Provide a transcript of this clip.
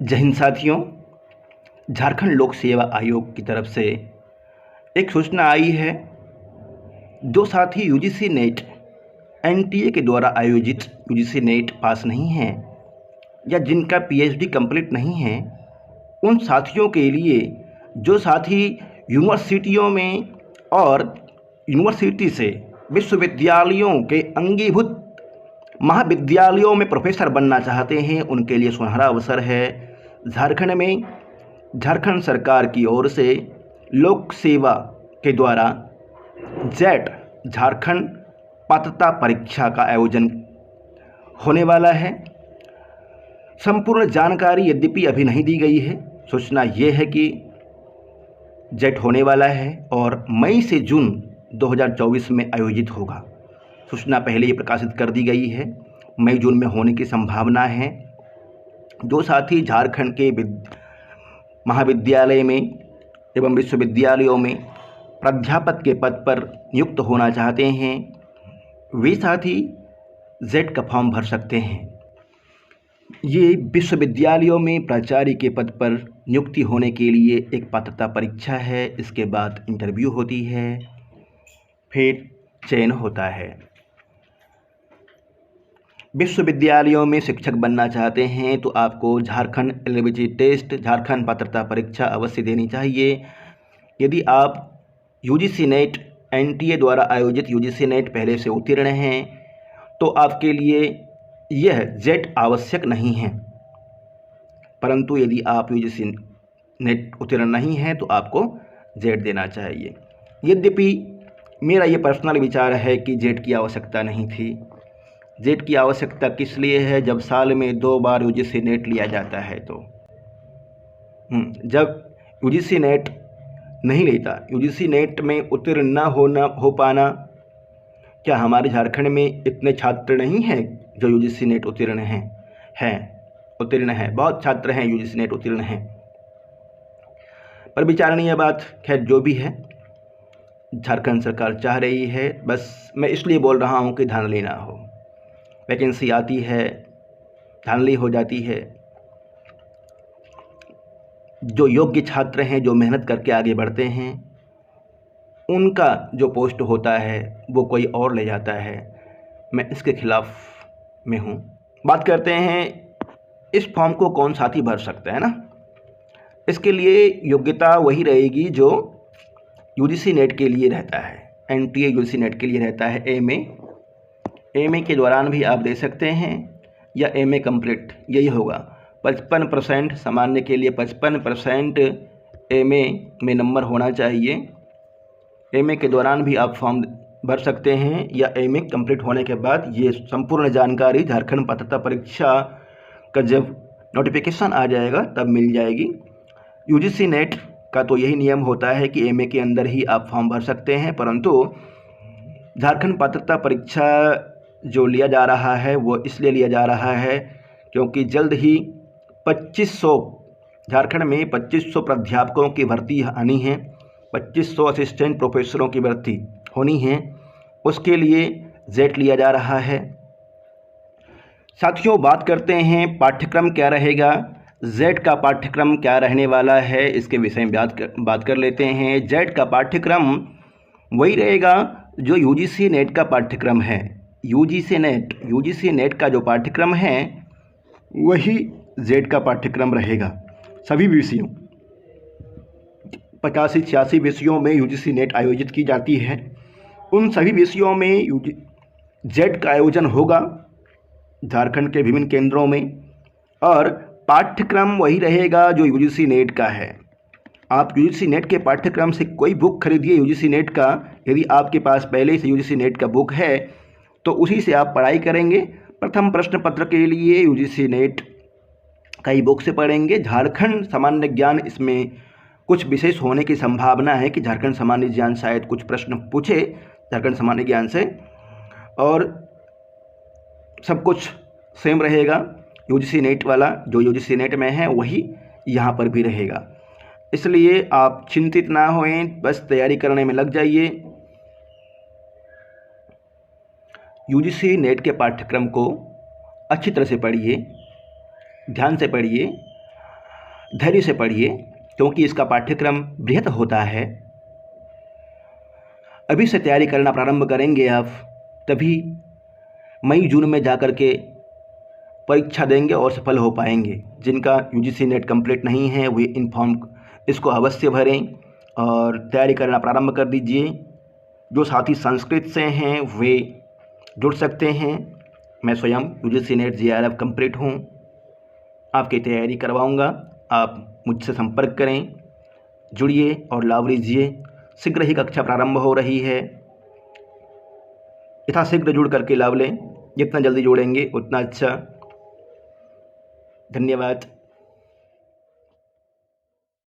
जय हिंद साथियों। झारखंड लोक सेवा आयोग की तरफ से एक सूचना आई है। जो साथी यूजीसी नेट एनटीए के द्वारा आयोजित यूजीसी नेट पास नहीं हैं या जिनका पीएचडी कंप्लीट नहीं है, उन साथियों के लिए जो साथी यूनिवर्सिटियों में और यूनिवर्सिटी से विश्वविद्यालयों के अंगीभूत महाविद्यालयों में प्रोफेसर बनना चाहते हैं, उनके लिए सुनहरा अवसर है। झारखंड में झारखंड सरकार की ओर से लोक सेवा के द्वारा जेट झारखंड पात्रता परीक्षा का आयोजन होने वाला है। संपूर्ण जानकारी यद्यपि अभी नहीं दी गई है। सूचना ये है कि जेट होने वाला है और मई से जून 2024 में आयोजित होगा। सूचना पहले ही प्रकाशित कर दी गई है। मई जून में होने की संभावना है। जो साथी झारखंड के महाविद्यालय में एवं विश्वविद्यालयों में प्राध्यापक के पद पर नियुक्त होना चाहते हैं, वे साथी जेट का फॉर्म भर सकते हैं। ये विश्वविद्यालयों में प्राचार्य के पद पर नियुक्ति होने के लिए एक पात्रता परीक्षा है। इसके बाद इंटरव्यू होती है, फिर चयन होता है। विश्वविद्यालयों में शिक्षक बनना चाहते हैं तो आपको झारखंड एलिजिबिलिटी टेस्ट, झारखंड पात्रता परीक्षा अवश्य देनी चाहिए। यदि आप यूजीसी नेट एनटीए द्वारा आयोजित यूजीसी नेट पहले से उत्तीर्ण हैं तो आपके लिए यह जेट आवश्यक नहीं है, परंतु यदि आप यूजीसी नेट उत्तीर्ण नहीं हैं तो आपको जेट देना चाहिए। यद्यपि मेरा ये पर्सनल विचार है कि जेट की आवश्यकता नहीं थी। जेट की आवश्यकता किस लिए है? जब साल में 2 बार यूजीसी नेट लिया जाता है तो जब यूजीसी नेट नहीं लेता, यूजीसी नेट में उत्तीर्ण न हो पाना, क्या हमारे झारखंड में इतने छात्र नहीं हैं जो यूजीसी नेट उत्तीर्ण उत्तीर्ण हैं? बहुत छात्र हैं यूजीसी नेट उत्तीर्ण हैं। पर विचारणीय बात, खैर जो भी है, झारखंड सरकार चाह रही है। बस मैं इसलिए बोल रहा हूँ कि धांधली ना हो। वैकेंसी आती है, धांधली हो जाती है। जो योग्य छात्र हैं, जो मेहनत करके आगे बढ़ते हैं, उनका जो पोस्ट होता है वो कोई और ले जाता है। मैं इसके खिलाफ में हूँ। बात करते हैं इस फॉर्म को कौन साथी भर सकता है ना। इसके लिए योग्यता वही रहेगी जो यूजीसी नेट के लिए रहता है, एनटीए यूजीसी नेट के लिए रहता है। एमए के दौरान भी आप दे सकते हैं या एमए कंप्लीट, यही होगा। 55% सामान्य के लिए 55% एमए में नंबर होना चाहिए। एमए के दौरान भी आप फॉर्म भर सकते हैं या एमए कंप्लीट होने के बाद। ये संपूर्ण जानकारी झारखंड पात्रता परीक्षा का जब नोटिफिकेशन आ जाएगा तब मिल जाएगी। यूजीसी नेट का तो यही नियम होता है कि एमए के अंदर ही आप फॉर्म भर सकते हैं, परंतु झारखंड पात्रता परीक्षा जो लिया जा रहा है वो इसलिए लिया जा रहा है क्योंकि जल्द ही 2500 झारखंड में 2500 प्राध्यापकों की भर्ती आनी है, 2500 असिस्टेंट प्रोफेसरों की भर्ती होनी है। उसके लिए जेट लिया जा रहा है। साथियों, बात करते हैं पाठ्यक्रम क्या रहेगा, जेट का पाठ्यक्रम क्या रहने वाला है, इसके विषय में बात कर लेते हैं। जेट का पाठ्यक्रम वही रहेगा जो यूजीसी नेट का पाठ्यक्रम है। यूजीसी नेट का जो पाठ्यक्रम है वही जेट का पाठ्यक्रम रहेगा। सभी विषयों 85-86 विषयों में यूजीसी नेट आयोजित की जाती है। उन सभी विषयों में जेट का आयोजन होगा झारखंड के विभिन्न केंद्रों में, और पाठ्यक्रम वही रहेगा जो यूजीसी नेट का है। आप यूजीसी नेट के पाठ्यक्रम से कोई बुक खरीदिए यूजीसी नेट का। यदि आपके पास पहले से यूजीसी नेट का बुक है तो उसी से आप पढ़ाई करेंगे। प्रथम प्रश्न पत्र के लिए यूजीसी नेट का ही बुक से पढ़ेंगे। झारखंड सामान्य ज्ञान, इसमें कुछ विशेष होने की संभावना है कि झारखंड सामान्य ज्ञान शायद कुछ प्रश्न पूछे झारखंड सामान्य ज्ञान से, और सब कुछ सेम रहेगा। यूजीसी नेट वाला जो यूजीसी नेट में है वही यहाँ पर भी रहेगा। इसलिए आप चिंतित ना होएं, बस तैयारी करने में लग जाइए। यूजीसी नेट के पाठ्यक्रम को अच्छी तरह से पढ़िए, ध्यान से पढ़िए। धैर्य से पढ़िए क्योंकि इसका पाठ्यक्रम बृहत होता है। अभी से तैयारी करना प्रारंभ करेंगे आप, तभी मई जून में जा कर के परीक्षा देंगे और सफल हो पाएंगे। जिनका यूजीसी नेट कंप्लीट नहीं है वे इन फॉर्म इसको अवश्य भरें और तैयारी करना प्रारंभ कर दीजिए। जो साथी संस्कृत से हैं वे जुड़ सकते हैं। मैं स्वयं यूजीसी नेट JRF कंप्लीट हूँ, आपकी तैयारी करवाऊँगा। आप मुझसे संपर्क करें, जुड़िए और लाभ लीजिए। शीघ्र ही कक्षा प्रारंभ हो रही है, यथाशीघ्र जुड़ करके लाभ लें। जितना जल्दी जोड़ेंगे उतना अच्छा। धन्यवाद।